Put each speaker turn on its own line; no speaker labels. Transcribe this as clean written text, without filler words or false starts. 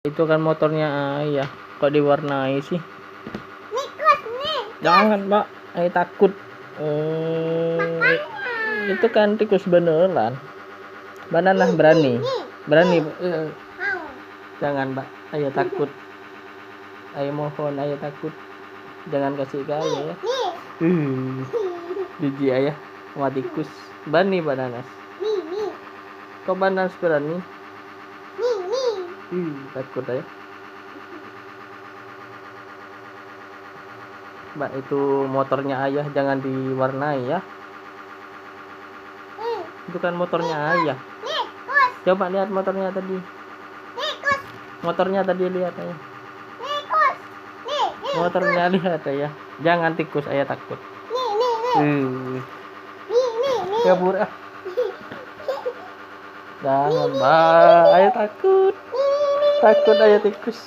Itu kan motornya ayah. Kok diwarnai sih? Jangan, Mbak. Ayah takut. Itu kan tikus beneran. Banana berani. Berani. Jangan, Mbak. Ayah takut. Ayah mohon, ayah takut. Jangan kasih ke ayah ya. Jijik ayah sama tikus. Berani bananas. Kok bananas berani? Takut ayah. Mbak, itu motornya ayah, jangan diwarnai ya. Itu kan motornya ayah. Coba lihat motornya tadi. Motornya tadi lihat ayah. Motornya lihat ayah. Jangan tikus, ayah takut. Kabur ah. Jangan, Mbak. Ayah takut. Takut ayah tikus.